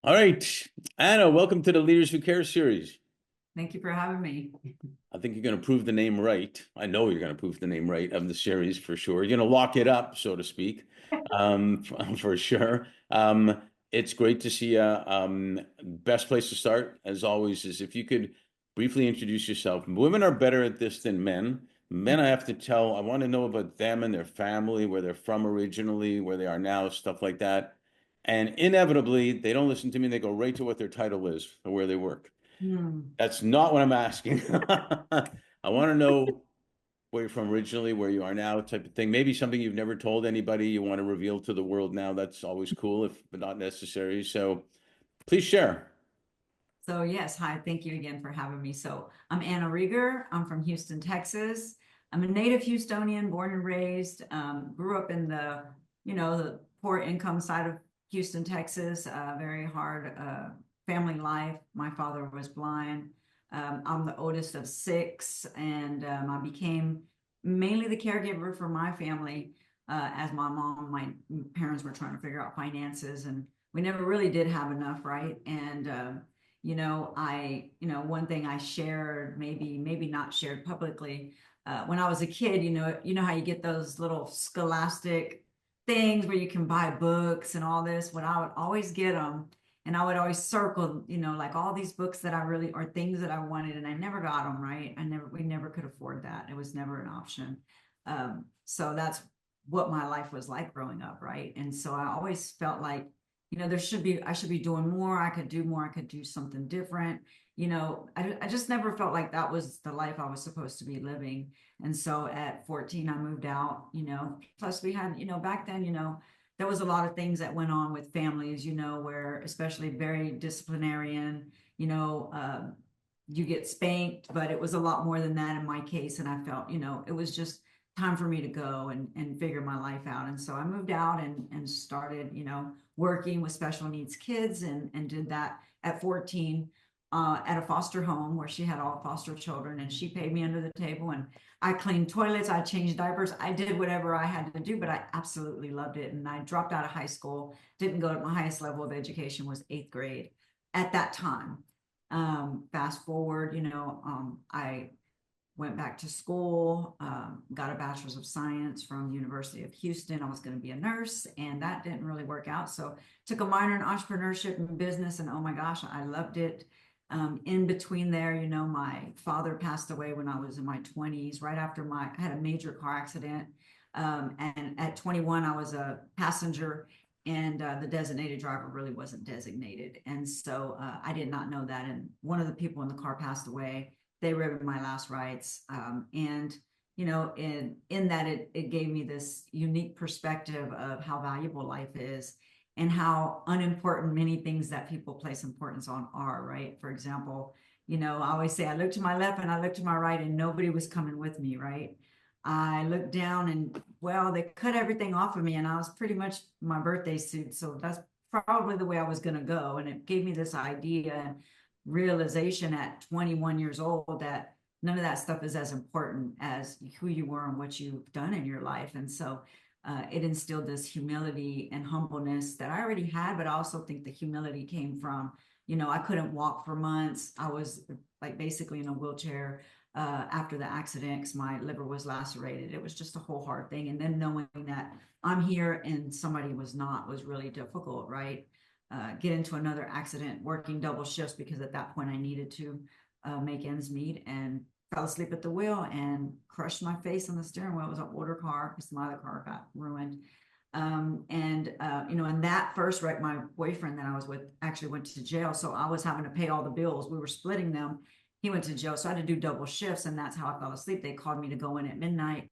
All right, Anna, welcome to the Leaders Who Care series. Thank you for having me. I think you're going to prove the name right. I know you're going to prove the name right of the series for sure. You're going to lock it up, so to speak, for sure. It's great to see you. Best place to start, as always, is if you could briefly introduce yourself. Women are better at this than men. Men, I have to tell, I want to know about them and their family, where they're from originally, where they are now, stuff like that. And inevitably, they don't listen to me. They go right to what their title is or where they work. Hmm. That's not what I'm asking. I want to know where you're from originally, where you are now, type of thing. Maybe something you've never told anybody you want to reveal to the world now. That's always cool, if but not necessary. So please share. So yes, hi, thank you again for having me. So I'm Anna Reger. I'm from Houston, Texas. I'm a native Houstonian, born and raised. Grew up in the poor income side of Houston, Texas. Very hard family life. My father was blind. I'm the oldest of six, and I became mainly the caregiver for my family as my parents were trying to figure out finances, and we never really did have enough, right? And one thing I shared, maybe not shared publicly, when I was a kid, how you get those little scholastic things where you can buy books and all this. When I would always get them, and I would always circle, like all these books that I really or things that I wanted, and I never got them, right? We never could afford that. It was never an option. So that's what my life was like growing up, right? And so I always felt like I should be doing more. I could do more. I could do something different. I just never felt like that was the life I was supposed to be living. And so at 14, I moved out, plus we had, back then, there was a lot of things that went on with families, where especially very disciplinarian, you get spanked, but it was a lot more than that in my case. And I felt, it was just time for me to go and figure my life out. And so I moved out and started, working with special needs kids and did that at 14 at a foster home where she had all foster children, and she paid me under the table, and I cleaned toilets, I changed diapers, I did whatever I had to do, but I absolutely loved it. And I dropped out of high school, didn't go to my highest level of education was eighth grade at that time. Fast forward, I went back to school, got a bachelor's of science from University of Houston. I was going to be a nurse, and that didn't really work out. So took a minor in entrepreneurship and business, and oh my gosh, I loved it. In between there, my father passed away when I was in my 20s, right after I had a major car accident. And at 21, I was a passenger, and the designated driver really wasn't designated. And so I did not know that. And one of the people in the car passed away. They read my last rites. And in that it gave me this unique perspective of how valuable life is and how unimportant many things that people place importance on are, right? For example, I always say I looked to my left and I looked to my right and nobody was coming with me, right? I looked down and well, they cut everything off of me and I was pretty much my birthday suit. So that's probably the way I was going to go. And it gave me this idea and realization at 21 years old that none of that stuff is as important as who you were and what you've done in your life. And so it instilled this humility and humbleness that I already had, but I also think the humility came from, I couldn't walk for months. I was like basically in a wheelchair after the accident because my liver was lacerated. It was just a whole hard thing. And then knowing that I'm here and somebody was not was really difficult, right? Get into another accident, working double shifts because at that point I needed to make ends meet, and fell asleep at the wheel and crushed my face on the steering wheel. It was an older car because my other car got ruined. In that first wreck, my boyfriend that I was with actually went to jail. So I was having to pay all the bills. We were splitting them. He went to jail. So I had to do double shifts, and that's how I fell asleep. They called me to go in at midnight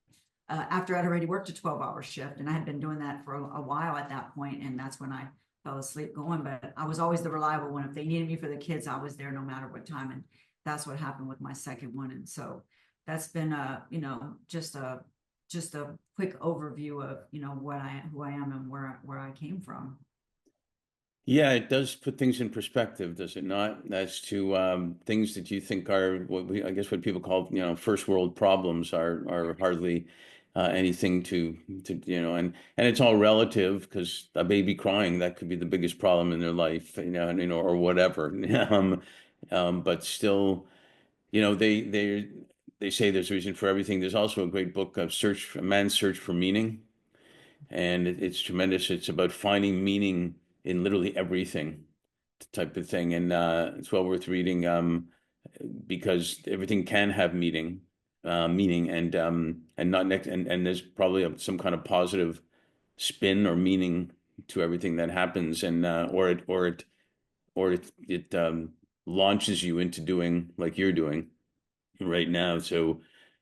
after I'd already worked a 12-hour shift. And I had been doing that for a while at that point, and that's when I fell asleep going. But I was always the reliable one. If they needed me for the kids, I was there no matter what time. And that's what happened with my second one. And so that's been just a quick overview of who I am and where I came from. Yeah, it does put things in perspective, does it not? As to things that you think are I guess what people call, first world problems are hardly anything to and it's all relative because a baby crying, that could be the biggest problem in their life, or whatever. But still, they say there's a reason for everything. There's also a great book of A Man's Search for Meaning, and it's tremendous. It's about finding meaning in literally everything, type of thing, and it's well worth reading. Because everything can have meaning, and not next, and there's probably some kind of positive spin or meaning to everything that happens, and or it launches you into doing like you're doing right now. So,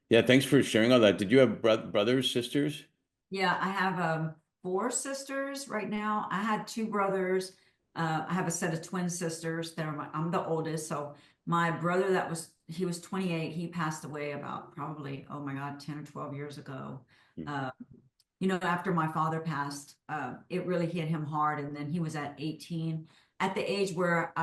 yeah, thanks for sharing all that. Did you have brothers, sisters? Yeah, I have four sisters right now. I had two brothers. I have a set of twin sisters. I'm the oldest. So my brother he was 28. He passed away about probably, oh my God, 10 or 12 years ago. Uh, after my father passed, it really hit him hard. And then he was at 18, at the age where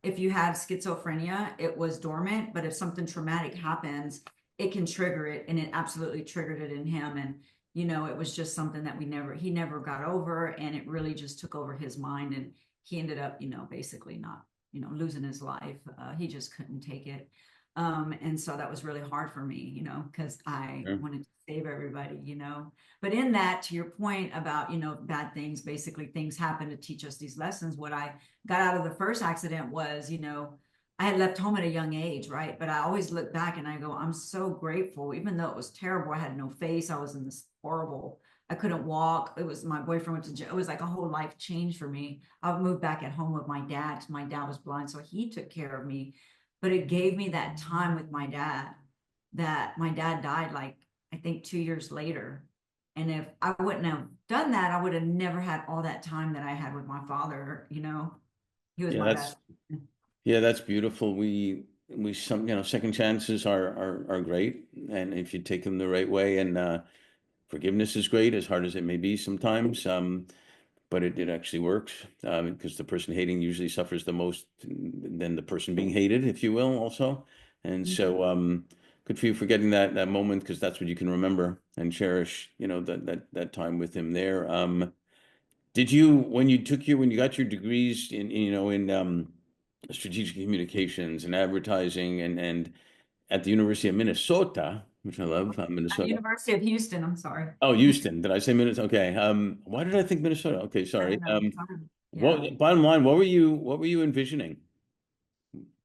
if you had schizophrenia, it was dormant. But if something traumatic happens, it can trigger it. And it absolutely triggered it in him. And, it was just something that he never got over. And it really just took over his mind. And he ended up, basically not, losing his life. He just couldn't take it. And so that was really hard for me, because I Sure. wanted to save everybody, But in that, to your point about, bad things, basically things happen to teach us these lessons. What I got out of the first accident was, I had left home at a young age, right? But I always look back and I go, I'm so grateful, even though it was terrible. I had no face. I was in this horrible, I couldn't walk. It was my boyfriend went to jail. It was like a whole life change for me. I moved back at home with my dad because my dad was blind. So he took care of me. But it gave me that time with my dad that my dad died like, I think 2 years later. And if I wouldn't have done that, I would have never had all that time that I had with my father. He was Yeah, my best. that's beautiful. We some second chances are great, and if you take them the right way, and forgiveness is great, as hard as it may be sometimes. But it actually works, because the person hating usually suffers the most than the person being hated, if you will, also. And so, good for you for getting that moment, because that's what you can remember and cherish, that time with him there. Did you when you got your degrees in strategic communications and advertising and at the University of Minnesota, which I love, At Minnesota. University of Houston, I'm sorry. Oh, Houston. Did I say Minnesota? Okay. Why did I think Minnesota? Okay, I sorry. don't know. Sorry. Yeah. What bottom line, what were you envisioning?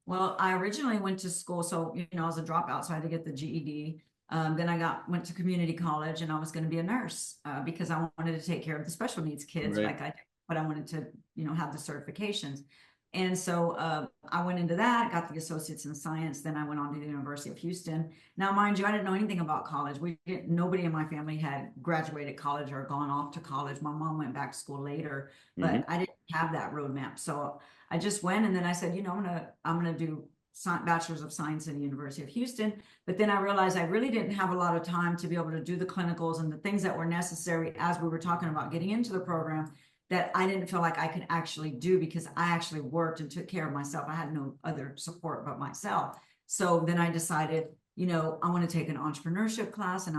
Well, I originally went to school, so I was a dropout, so I had to get the GED. Then I went to community college, and I was going to be a nurse because I wanted to take care of the special needs kids, Right. but I wanted to, have the certifications. And so I went into that, got the associates in science. Then I went on to the University of Houston. Now, mind you, I didn't know anything about college. Nobody in my family had graduated college or gone off to college. My mom went back to school later, Hmm. but I didn't have that roadmap. So I just went, and then I said, I'm gonna do bachelor's of science in the University of Houston. But then I realized I really didn't have a lot of time to be able to do the clinicals and the things that were necessary as we were talking about getting into the program, that I didn't feel like I could actually do because I actually worked and took care of myself. I had no other support but myself. So then I decided, I want to take an entrepreneurship class, and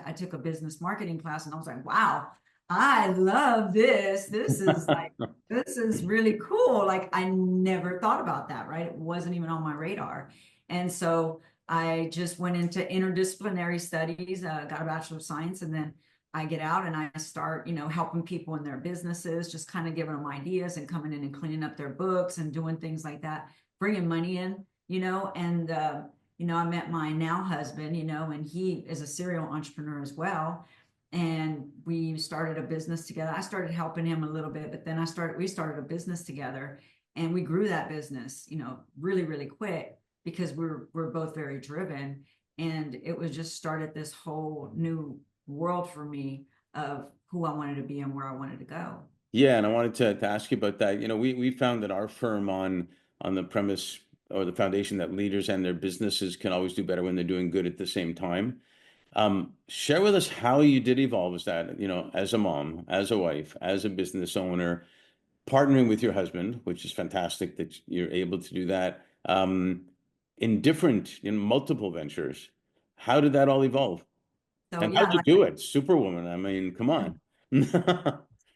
I took a business marketing class, and I was like, wow, I love this. This is really cool. Like, I never thought about that, right? It wasn't even on my radar. And so I just went into interdisciplinary studies, got a Bachelor of Science, and then I get out and I start, helping people in their businesses, just kind of giving them ideas and coming in and cleaning up their books and doing things like that, bringing money in, and, I met my now husband, and he is a serial entrepreneur as well. And we started a business together. I started helping him a little bit, but then we started a business together, and we grew that business, really, really quick because we're both very driven. And it was just started this whole new world for me of who I wanted to be and where I wanted to go. Yeah, and I wanted to ask you about that. We found that our firm on the premise or the foundation that leaders and their businesses can always do better when they're doing good at the same time. Share with us how you did evolve as that, as a mom, as a wife, as a business owner, partnering with your husband, which is fantastic that you're able to do that, in multiple ventures. How did that all evolve? So And how'd yeah, you like do it? Superwoman. I mean, come on.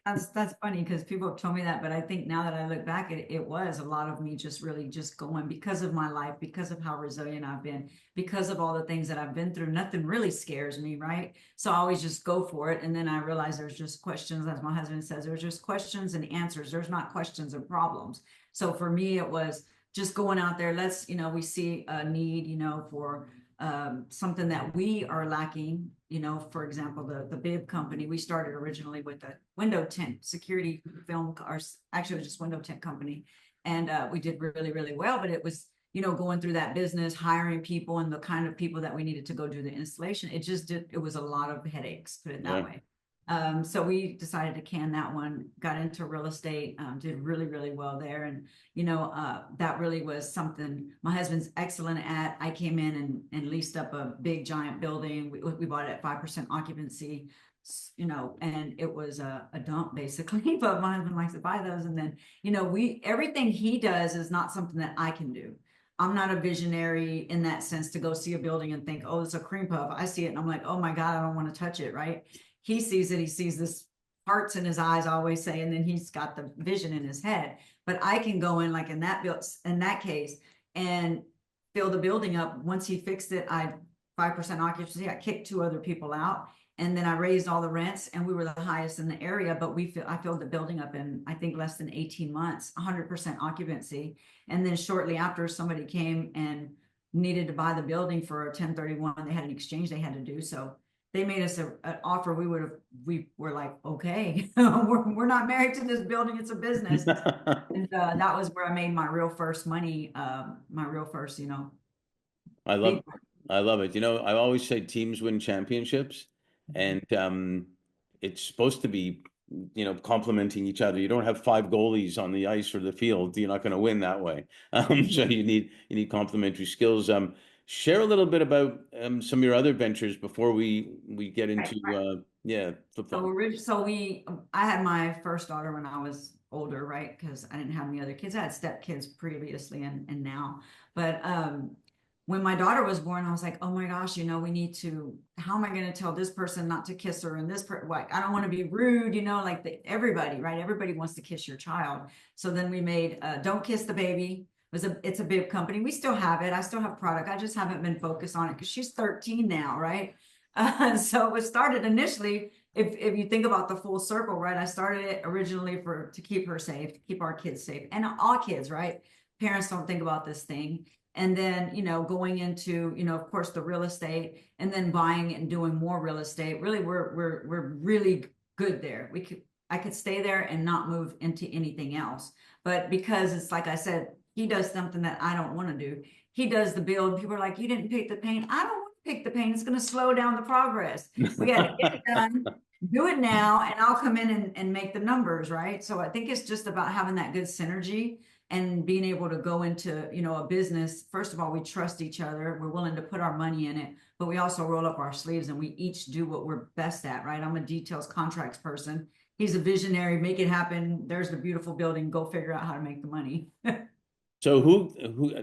that's funny because people have told me that, but I think now that I look back, it was a lot of me just really just going because of my life, because of how resilient I've been, because of all the things that I've been through. Nothing really scares me, right? So I always just go for it. And then I realize there's just questions, as my husband says, there's just questions and answers. There's not questions and problems. So for me, it was just going out there. Let's, we see a need, for something that we are lacking. For example, the bib company, we started originally with a window tint security film, or actually it was just window tint company. And we did really, really well, but it was, going through that business, hiring people and the kind of people that we needed to go do the installation. It was a lot of headaches, put it that Yeah. way. So we decided to can that one, got into real estate, did really, really well there. And, that really was something my husband's excellent at. I came in and leased up a big giant building. We bought it at 5% occupancy, and it was a dump basically, but my husband likes to buy those. And then, everything he does is not something that I can do. I'm not a visionary in that sense to go see a building and think, oh, it's a cream puff. I see it and I'm like, oh my God, I don't want to touch it. Right. He sees it. He sees this hearts in his eyes, I always say, and then he's got the vision in his head. But I can go in like in that case and fill the building up. Once he fixed it, I 5% occupancy. I kicked two other people out. And then I raised all the rents and we were the highest in the area, but I filled the building up in, I think, less than 18 months, 100% occupancy. And then shortly after, somebody came and needed to buy the building for a 1031. They had an exchange they had to do. So they made us an offer. We were like, okay, we're not married to this building. It's a business. And that was where I made my real first money, my real first, I love big. I love it. I always say teams win championships, and it's supposed to be, complementing each other. You don't have five goalies on the ice or the field. You're not going to win that way. So you need complementary skills. Share a little bit about some of your other ventures before we get Right, into right. Flip So Lok. I had my first daughter when I was older, right? Because I didn't have any other kids. I had step kids previously and now. But when my daughter was born, I was like, oh my gosh, we need to, how am I going to tell this person not to kiss her and like, I don't want to be rude, like everybody, right? Everybody wants to kiss your child. So then we made Don't Kiss the Baby. It's a bib company. We still have it. I still have product. I just haven't been focused on it because she's 13 now, right? So it was started initially, if you think about the full circle, right? I started it originally to keep her safe, to keep our kids safe, and all kids, right? Parents don't think about this thing. And then, going into, of course, the real estate, and then buying and doing more real estate. Really, we're really good there. I could stay there and not move into anything else. But because it's like I said, he does something that I don't want to do. He does the build. People are like, you didn't pick the paint. I don't pick the pain. It's going to slow down the progress. We got to get it done, do it now, and I'll come in and make the numbers, right? So I think it's just about having that good synergy and being able to go into, a business. First of all, we trust each other. We're willing to put our money in it, but we also roll up our sleeves and we each do what we're best at, right? I'm a details contracts person. He's a visionary, make it happen. There's the beautiful building. Go figure out how to make the money. So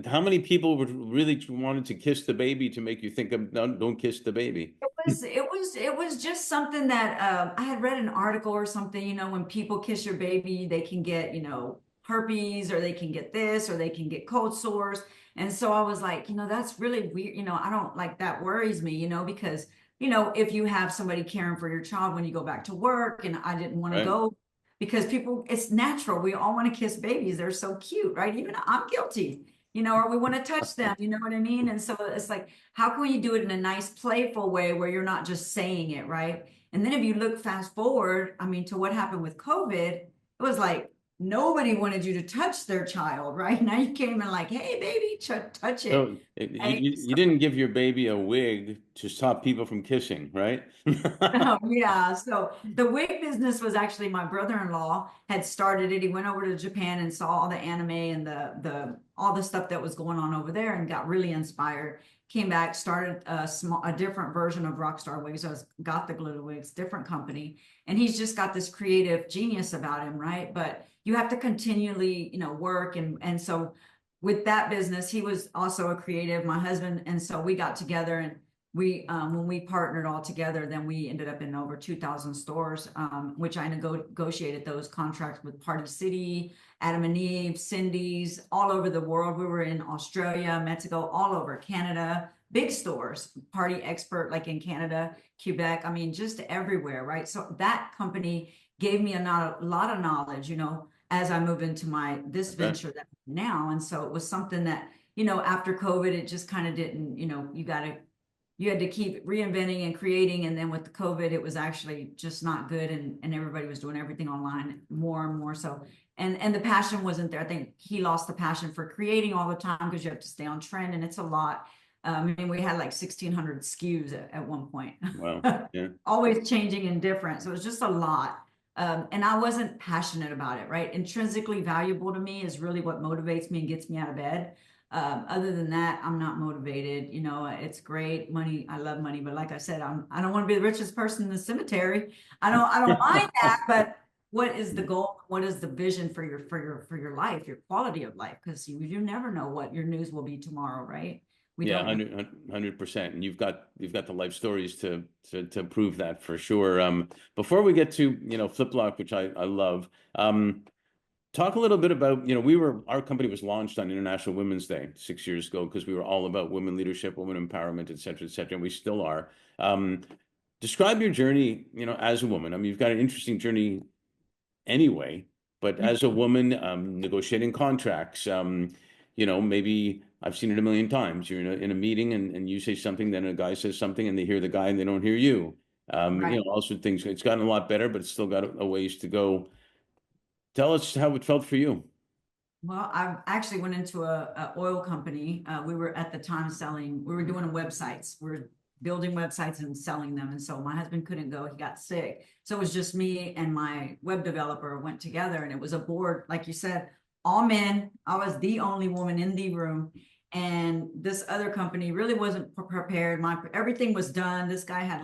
how many people would really wanted to kiss the baby to make you think of don't kiss the baby? It was just something that I had read an article or something, when people kiss your baby, they can get, herpes, or they can get this, or they can get cold sores. And so I was like, that's really weird. I don't like that, worries me, because, if you have somebody caring for your child when you go back to work, and I didn't want to Right. go because it's natural. We all want to kiss babies. They're so cute, right? Even I'm guilty, or we want to touch them, you know what I mean? And so it's like, how can you do it in a nice, playful way where you're not just saying it, right? And then if you look fast forward, I mean, to what happened with COVID, it was like nobody wanted you to touch their child, right? Now you came in like, hey, baby, touch it. So you, Right? you you didn't give your baby a wig to stop people from kissing, right? Oh, yeah. So the wig business was actually my brother-in-law had started it. He went over to Japan and saw all the anime and the all the stuff that was going on over there and got really inspired. Came back, started a different version of Rockstar Wigs. So it was Got the Glitter Wigs, different company. And he's just got this creative genius about him, right? But you have to continually, work. And so with that business, he was also a creative, my husband. And so we got together and we when we partnered all together, then we ended up in over 2,000 stores, which I negotiated those contracts with Party City, Adam and Eve, Cindy's, all over the world. We were in Australia, Mexico, all over Canada, big stores, Party Expert, like in Canada, Quebec. I mean, just everywhere, right? So that company gave me a lot of knowledge, as I move into this Okay. venture that now. And so it was something that, after COVID, it just kind of didn't, you had to keep reinventing and creating. And then with the COVID, it was actually just not good. And everybody was doing everything online more and more. So, and the passion wasn't there. I think he lost the passion for creating all the time because you have to stay on trend and it's a lot. I mean, we had like 1,600 SKUs at one point, Wow. Yeah. always changing and different. So it was just a lot. And I wasn't passionate about it, right? Intrinsically valuable to me is really what motivates me and gets me out of bed. Other than that, I'm not motivated. It's great money. I love money, but like I said, I don't want to be the richest person in the cemetery. I don't mind that, but what is the goal? What is the vision for your life, your quality of life? Because you never know what your news will be tomorrow, right? We Yeah, don't know. 100%. And you've got the life stories to prove that for sure. Before we get to, Flip Lok, which I love, talk a little bit about, our company was launched on International Women's Day 6 years ago because we were all about women leadership, women empowerment, et cetera, et cetera, and we still are. Describe your journey, as a woman. I mean, you've got an interesting journey anyway, but as a woman, negotiating contracts, maybe I've seen it a million times. You're in a meeting and you say something, then a guy says something and they hear the guy and they don't hear you. Right. All sorts of things. It's gotten a lot better, but it's still got a ways to go. Tell us how it felt for you. Well, I actually went into a oil company. We were at the time we were doing websites. We are building websites and selling them. And so my husband couldn't go, he got sick. So it was just me and my web developer went together, and it was a board, like you said, all men. I was the only woman in the room. And this other company really wasn't prepared. Everything was done. This guy had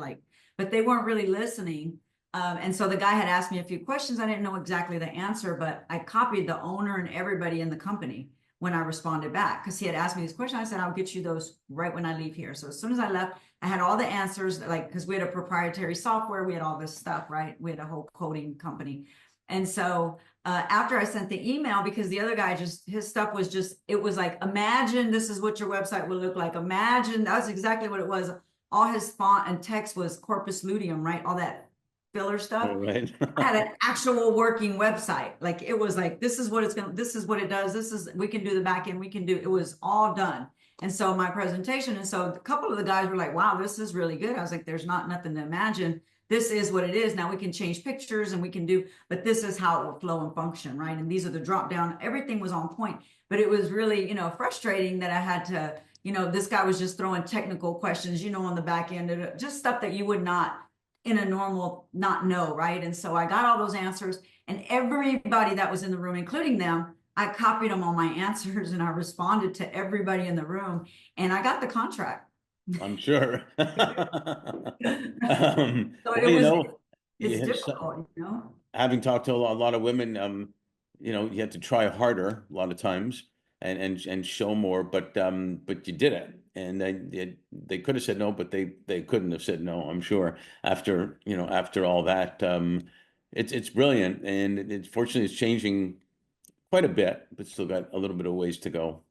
but they weren't really listening. And so the guy had asked me a few questions. I didn't know exactly the answer, but I copied the owner and everybody in the company when I responded back because he had asked me this question. I said, I'll get you those right when I leave here. So as soon as I left, I had all the answers, because we had a proprietary software, we had all this stuff, right? We had a whole coding company. And so after I sent the email, because the other guy his stuff was it was like, imagine this is what your website will look like. Imagine, that was exactly what it was. All his font and text was corpus luteum, right? All that filler stuff. All right. I had an actual working website. Like it was like, this is what it does. We can do the back end. It was all done. And so my presentation, and so a couple of the guys were like, wow, this is really good. I was like, there's nothing to imagine. This is what it is. Now we can change pictures and but this is how it will flow and function, right? And these are the drop down. Everything was on point, but it was really, frustrating that I had to, this guy was just throwing technical questions, on the back end, just stuff that you would not in a normal not know, right? And so I got all those answers, and everybody that was in the room, including them, I copied them on my answers and I responded to everybody in the room, and I got the contract. I'm sure. So Well, it's yes, difficult. having talked to a lot of women, you had to try harder a lot of times and show more, but you did it. And they could have said no, but they couldn't have said no, I'm sure, after all that. It's brilliant, and fortunately it's changing quite a bit, but still got a little bit of ways to go.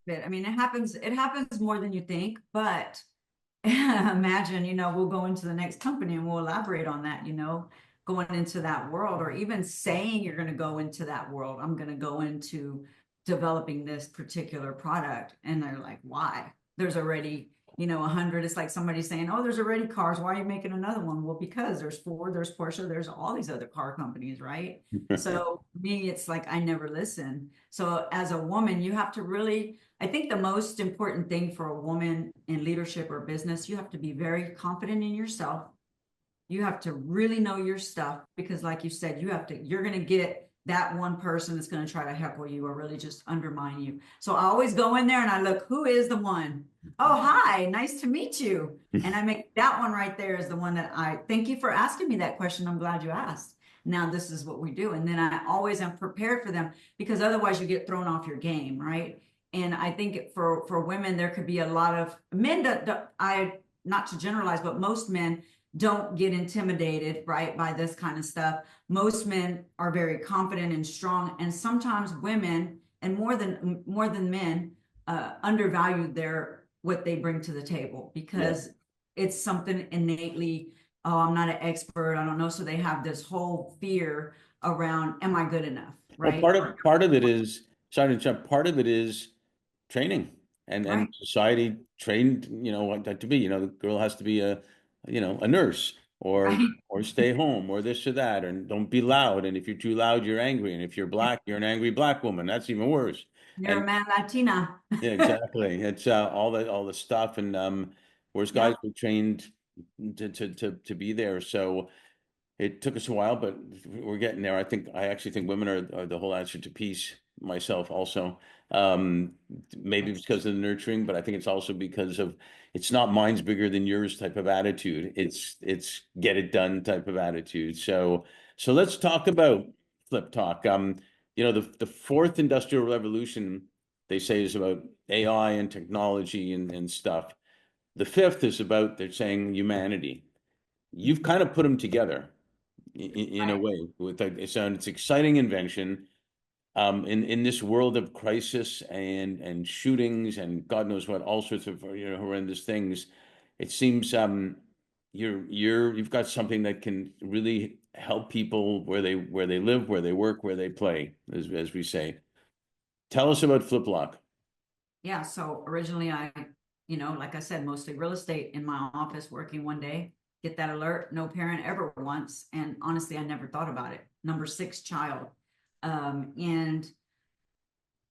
I mean, it happens more than you think, but imagine, we'll go into the next company and we'll elaborate on that, going into that world, or even saying you're going to go into that world. I'm going to go into developing this particular product. And they're like, why? There's already, 100. It's like somebody saying, oh, there's already cars. Why are you making another one? Well, because there's Ford, there's Porsche, there's all these other car companies, right? So me, it's like, I never listen. So as a woman, you have to really, I think the most important thing for a woman in leadership or business, you have to be very confident in yourself. You have to really know your stuff, because like you said, you're going to get that one person that's going to try to heckle you or really just undermine you. So I always go in there and I look, who is the one? Oh, hi, nice to meet you. And I make that one right there is the one that I thank you for asking me that question. I'm glad you asked. Now this is what we do. And then I always am prepared for them, because otherwise you get thrown off your game, right? And I think for women, there could be a lot of men that I not to generalize, but most men don't get intimidated, right, by this kind of stuff. Most men are very confident and strong, and sometimes women, and more than men, undervalue what they bring to the table Yeah. because it's something innately, oh, I'm not an expert, I don't know. So they have this whole fear around, am I good enough? Well, Right. part of it is, sorry to interrupt, part of it is training and Right. society trained, what that to be. The girl has to be a nurse Right. or stay home or this or that, and don't be loud. And if you're too loud, you're angry. And if you're black, you're an angry black woman. That's even worse. You're And a man Latina. yeah, exactly. It's all the stuff, and whereas guys Yeah. were trained to be there. So it took us a while, but we're getting there. I actually think women are the whole answer to peace. Myself also, um, maybe it's because of the nurturing, but I think it's also because of it's not mine's bigger than yours type of attitude. It's get it done type of attitude. So let's talk about flip talk. The fourth industrial revolution they say is about AI and technology and stuff. The fifth is about they're saying humanity. You've kind of put them together in a Right. way with it's exciting invention in this world of crisis and shootings and God knows what, all sorts of horrendous things. It seems you've got something that can really help people where they live, where they work, where they play, as we say. Tell us about Flip Lok. Yeah. So originally like I said, mostly real estate in my office working one day, get that alert, no parent ever once. And honestly, I never thought about it. Number six child. And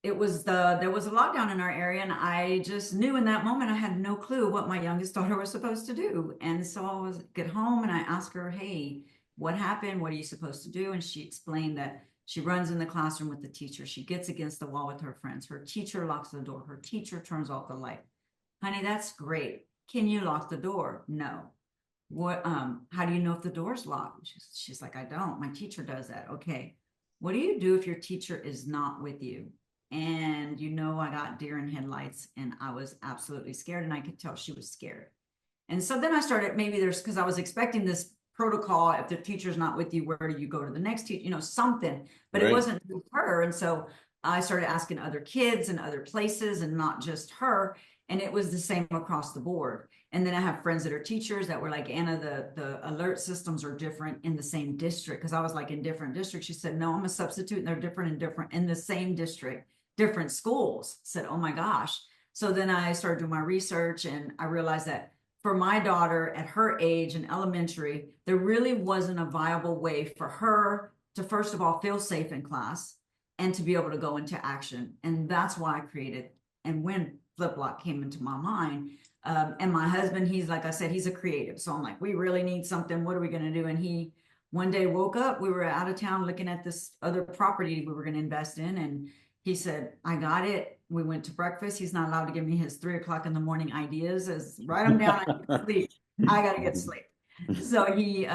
there was a lockdown in our area, and I just knew in that moment I had no clue what my youngest daughter was supposed to do. And so I was get home and I asked her, hey, what happened? What are you supposed to do? And she explained that she runs in the classroom with the teacher. She gets against the wall with her friends. Her teacher locks the door. Her teacher turns off the light. Honey, that's great. Can you lock the door? No. How do you know if the door's locked? She's like, I don't. My teacher does that. Okay. What do you do if your teacher is not with you? And I got deer in headlights and I was absolutely scared, and I could tell she was scared. And so then I started, maybe there's, because I was expecting this protocol, if the teacher's not with you, where do you go to the next teacher, something, but it Right. wasn't with her. And so I started asking other kids and other places and not just her. And it was the same across the board. And then I have friends that are teachers that were like, Anna, the alert systems are different in the same district. Cause I was like in different districts. She said, no, I'm a substitute and they're different in the same district, different schools. I said, oh my gosh. So then I started doing my research and I realized that for my daughter at her age in elementary, there really wasn't a viable way for her to, first of all, feel safe in class and to be able to go into action. And that's why I created. And when Flip Lok came into my mind, and my husband, he's like I said, he's a creative. So I'm like, we really need something. What are we going to do? And he one day woke up, we were out of town looking at this other property we were going to invest in. And he said, I got it. We went to breakfast. He's not allowed to give me his 3 o'clock in the morning ideas as write them down. I need to sleep. I got to get sleep. So we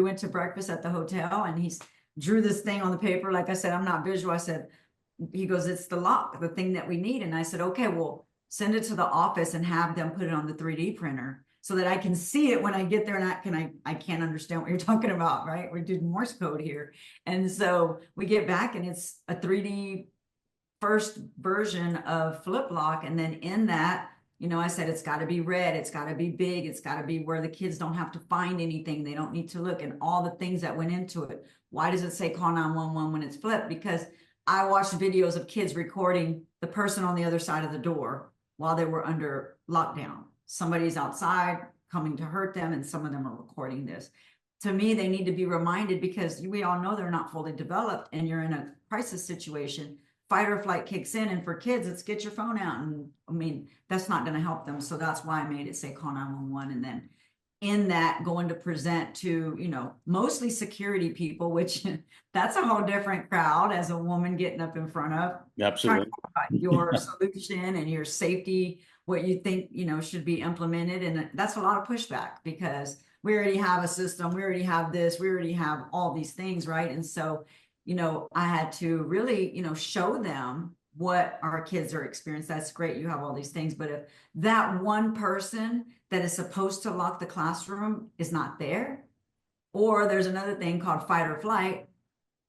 went to breakfast at the hotel and he drew this thing on the paper. Like I said, I'm not visual. I said, he goes, it's the lock, the thing that we need. And I said, okay, well, send it to the office and have them put it on the 3D printer so that I can see it when I get there. And I can't understand what you're talking about, right? We're doing Morse code here. And so we get back and it's a 3D first version of Flip Lok. And then in that, I said, it's got to be red. It's got to be big. It's got to be where the kids don't have to find anything. They don't need to look, and all the things that went into it. Why does it say call 911 when it's flipped? Because I watched videos of kids recording the person on the other side of the door while they were under lockdown. Somebody's outside coming to hurt them, and some of them are recording this. To me, they need to be reminded because we all know they're not fully developed and you're in a crisis situation. Fight or flight kicks in, and for kids, it's get your phone out. And I mean, that's not going to help them. So that's why I made it say call 911. And then in that, going to present to, mostly security people, which that's a whole different crowd as a woman getting up in front of trying to Absolutely. talk about your solution and your safety, what you think, should be implemented. And that's a lot of pushback because we already have a system. We already have this. We already have all these things, right? And so I had to really, show them what our kids are experiencing. That's great. You have all these things, but if that one person that is supposed to lock the classroom is not there, or there's another thing called fight or flight,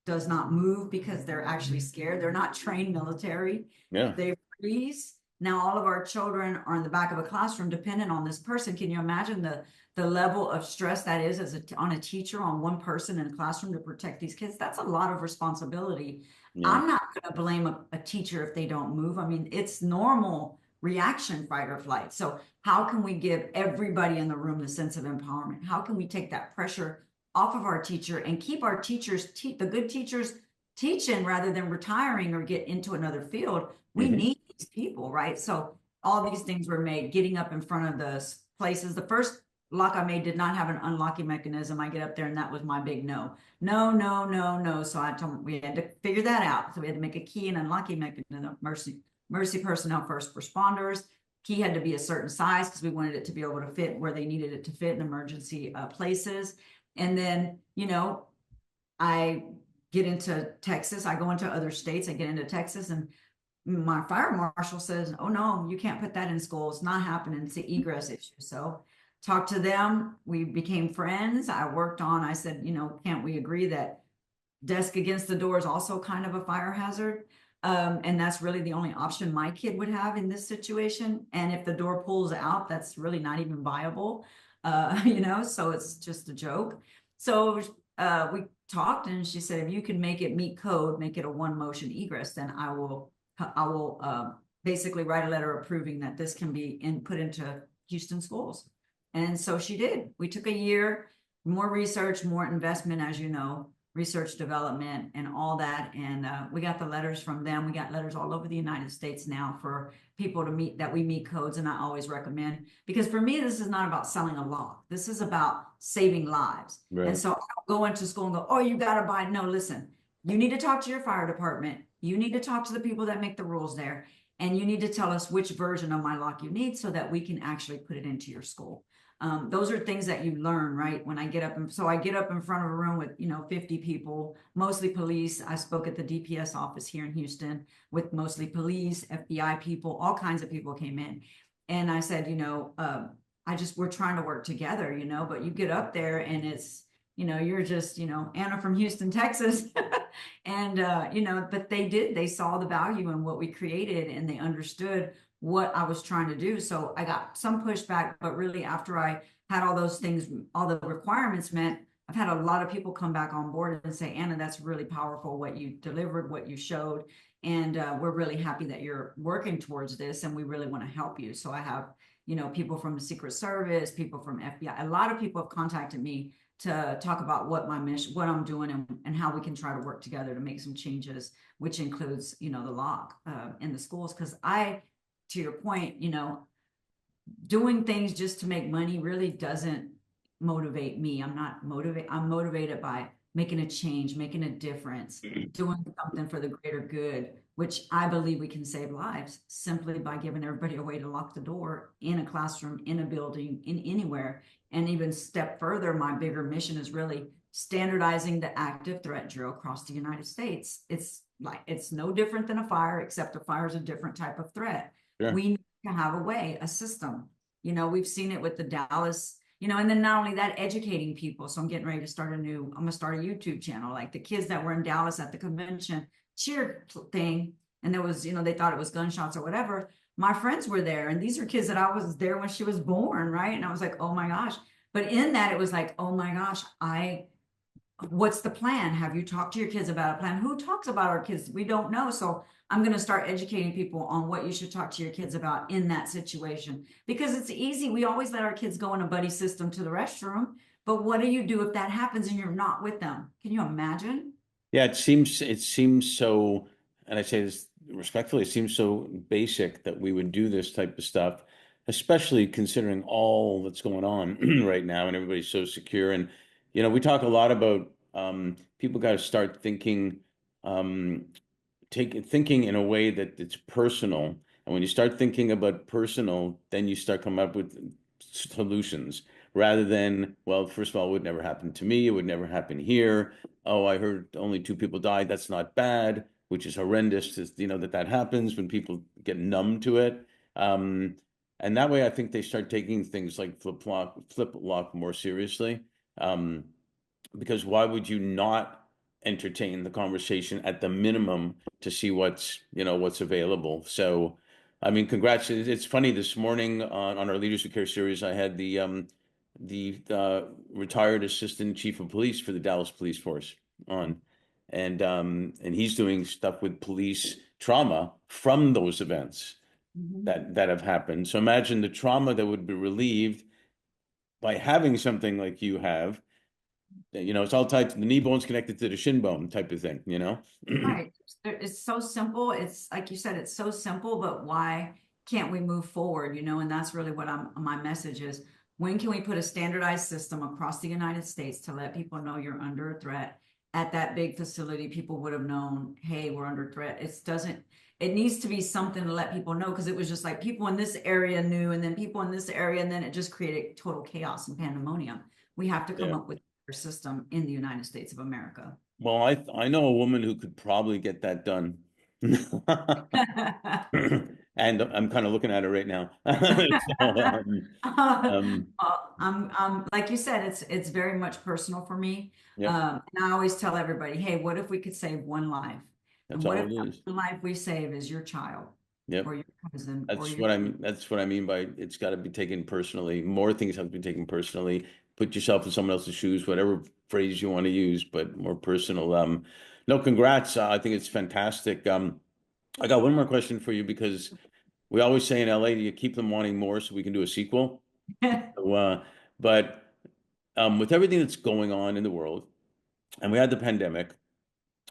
does not move because they're actually scared. They're not trained military. Yeah. They freeze. Now all of our children are in the back of a classroom dependent on this person. Can you imagine the level of stress that is on a teacher, on one person in a classroom to protect these kids? That's a lot of responsibility. Yeah. I'm not going to blame a teacher if they don't move. I mean, it's normal reaction, fight or flight. So how can we give everybody in the room the sense of empowerment? How can we take that pressure off of our teacher and keep our teachers, the good teachers, teaching rather than retiring or get into another field? We Hmm. need these people, right? So all these things were made, getting up in front of the places. The first lock I made did not have an unlocking mechanism. I get up there and that was my big no. No, no, no, no. So I told we had to figure that out. So we had to make a key and unlocking mechanism. Mercy personnel, first responders. Key had to be a certain size because we wanted it to be able to fit where they needed it to fit in emergency places. And then, I get into Texas, I go into other states, I get into Texas, and my fire marshal says, oh no, you can't put that in school. It's not happening. It's an egress issue. So talked to them. We became friends. I said, can't we agree that desk against the door is also kind of a fire hazard? And that's really the only option my kid would have in this situation. And if the door pulls out, that's really not even viable. So it's just a joke. So we talked and she said, if you can make it meet code, make it a one motion egress, then I will basically write a letter approving that this can be put into Houston schools. And so she did. We took a year, more research, more investment, as you know, research development and all that. And we got the letters from them. We got letters all over the United States now for people to we meet codes. And I always recommend, because for me, this is not about selling a lock. This is about saving lives. And Right. so I don't go into school and go, oh, you got to buy. No, listen, you need to talk to your fire department. You need to talk to the people that make the rules there. And you need to tell us which version of my lock you need so that we can actually put it into your school. Those are things that you learn, right? When I get up, and so I get up in front of a room with 50 people, mostly police. I spoke at the DPS office here in Houston with mostly police, FBI people, all kinds of people came in, and I said, we're trying to work together, but you get up there and it's you're just Anna from Houston, Texas, and but they saw the value in what we created and they understood what I was trying to do. So I got some pushback, but really after I had all those things, all the requirements met, I've had a lot of people come back on board and say, Anna, that's really powerful what you delivered, what you showed. And we're really happy that you're working towards this and we really want to help you. So I have, people from the Secret Service, people from FBI, a lot of people have contacted me to talk about what my mission, what I'm doing and how we can try to work together to make some changes, which includes, the lock in the schools. Because to your point, doing things just to make money really doesn't motivate me. I'm not motivated. I'm motivated by making a change, making a difference, doing something for the greater good, which I believe we can save lives simply by giving everybody a way to lock the door in a classroom, in a building, in anywhere. And even step further, my bigger mission is really standardizing the active threat drill across the United States. It's no different than a fire, except a fire is a different type of threat. Sure. We need to have a way, a system. We've seen it with the Dallas, and then not only that, educating people. So I'm getting ready to I'm going to start a YouTube channel. Like the kids that were in Dallas at the convention cheer thing, and there was, they thought it was gunshots or whatever. My friends were there, and these are kids that I was there when she was born, right? And I was like, oh my gosh. But in that, it was like, oh my gosh, what's the plan? Have you talked to your kids about a plan? Who talks about our kids? We don't know. So I'm going to start educating people on what you should talk to your kids about in that situation, because it's easy. We always let our kids go in a buddy system to the restroom, but what do you do if that happens and you're not with them? Can you imagine? Yeah, it seems so, and I say this respectfully, it seems so basic that we would do this type of stuff, especially considering all that's going on right now and everybody's so secure. And we talk a lot about people got to start thinking um, thinking in a way that it's personal. And when you start thinking about personal, then you start coming up with solutions rather than, well, first of all, it would never happen to me. It would never happen here. Oh, I heard only two people died. That's not bad. which is horrendous to, that happens when people get numb to it. Um, and that way, I think they start taking things like Flip Lok more seriously. Um, because why would you not entertain the conversation at the minimum to see what's available? So, I mean, congrats. It's funny, this morning on our Leaders Who Care series, I had the retired assistant chief of police for the Dallas Police Force on, and he's doing stuff with police trauma from those events Mhm. that have happened. So imagine the trauma that would be relieved by having something like you have. It's all tied to the knee bone's connected to the shin bone type of thing. Right. It's so simple. It's like you said, it's so simple, but why can't we move forward? And that's really what my message is. When can we put a standardized system across the United States to let people know you're under a threat? At that big facility, people would have known, hey, we're under threat. It needs to be something to let people know, because it was just like people in this area knew, and then people in this area, and then it just created total chaos and pandemonium. We have to come Yeah. up with a system in the United States of America. Well, I know a woman who could probably get that done. And I'm kind of looking at her right now. So, um, I'm like you said, it's very much personal for me. yep, And I always tell everybody, hey, what if we could save one life? that's And what all if it that is. one life we save is your child Yep. or your cousin or That's your what I mean. That's what I mean by it's got to be taken personally. More things have to be taken personally. Put yourself in someone else's shoes, whatever phrase you want to use, but more personal. No, congrats. I think it's fantastic. I got one more question for you because we always say in LA, do you keep them wanting more so we can do a sequel? So, but with everything that's going on in the world, and we had the pandemic,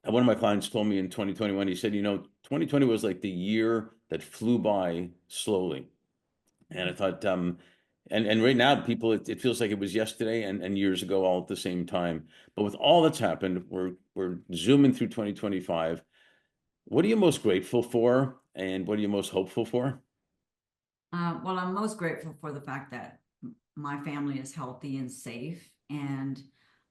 and one of my clients told me in 2021, he said, 2020 was like the year that flew by slowly. And I thought, and right now, people, it feels like it was yesterday and years ago, all at the same time. But with all that's happened, we're zooming through 2025. What are you most grateful for, and what are you most hopeful for? Well, I'm most grateful for the fact that my family is healthy and safe. And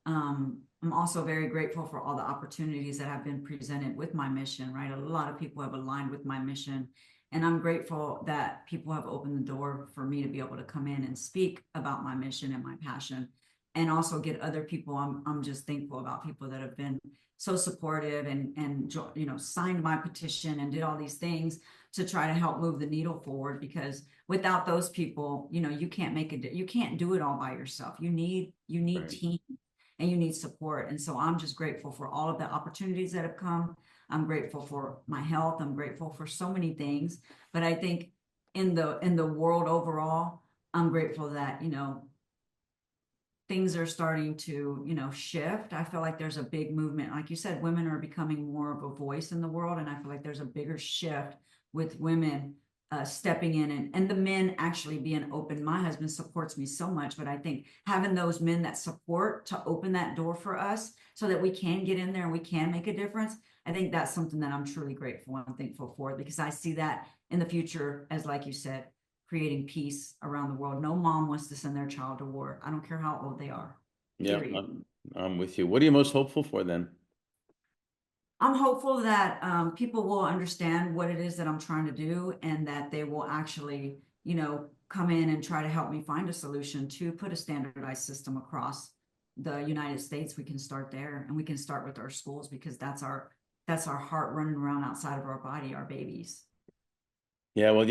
I'm also very grateful for all the opportunities that have been presented with my mission, right? A lot of people have aligned with my mission. And I'm grateful that people have opened the door for me to be able to come in and speak about my mission and my passion, and also get other people. I'm just thankful about people that have been so supportive and signed my petition and did all these things to try to help move the needle forward, because without those people, you can't you can't do it all by yourself. You need Right. team, and you need support. And so I'm just grateful for all of the opportunities that have come. I'm grateful for my health. I'm grateful for so many things. But I think in the world overall, I'm grateful that, things are starting to, shift. I feel like there's a big movement. Like you said, women are becoming more of a voice in the world. And I feel like there's a bigger shift with women stepping in, and the men actually being open. My husband supports me so much, but I think having those men that support to open that door for us so that we can get in there and we can make a difference. I think that's something that I'm truly grateful and thankful for, because I see that in the future as, like you said, creating peace around the world. No mom wants to send their child to war. I don't care how old they are, Yeah, period. I'm with you. What are you most hopeful for then? I'm hopeful that people will understand what it is that I'm trying to do, and that they will actually, come in and try to help me find a solution to put a standardized system across the United States. We can start there, and we can start with our schools, because that's our heart running around outside of our body, our babies. Yeah, well,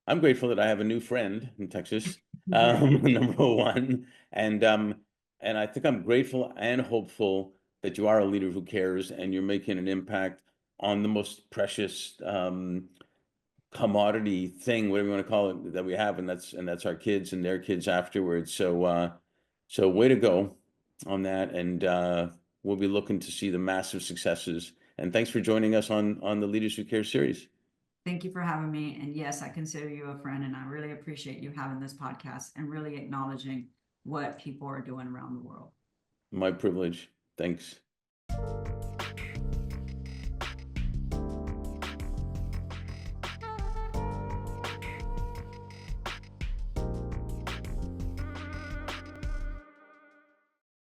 I'm grateful that I have a new friend in Texas. Number one, and I think I'm grateful and hopeful that you are a leader who cares and you're making an impact on the most precious commodity thing, whatever you want to call it, that we have, and that's our kids and their kids afterwards. So way to go on that, and we'll be looking to see the massive successes. And thanks for joining us on the Leaders Who Care series. Thank you for having me. And yes, I consider you a friend, and I really appreciate you having this podcast and really acknowledging what people are doing around the world. My privilege. Thanks.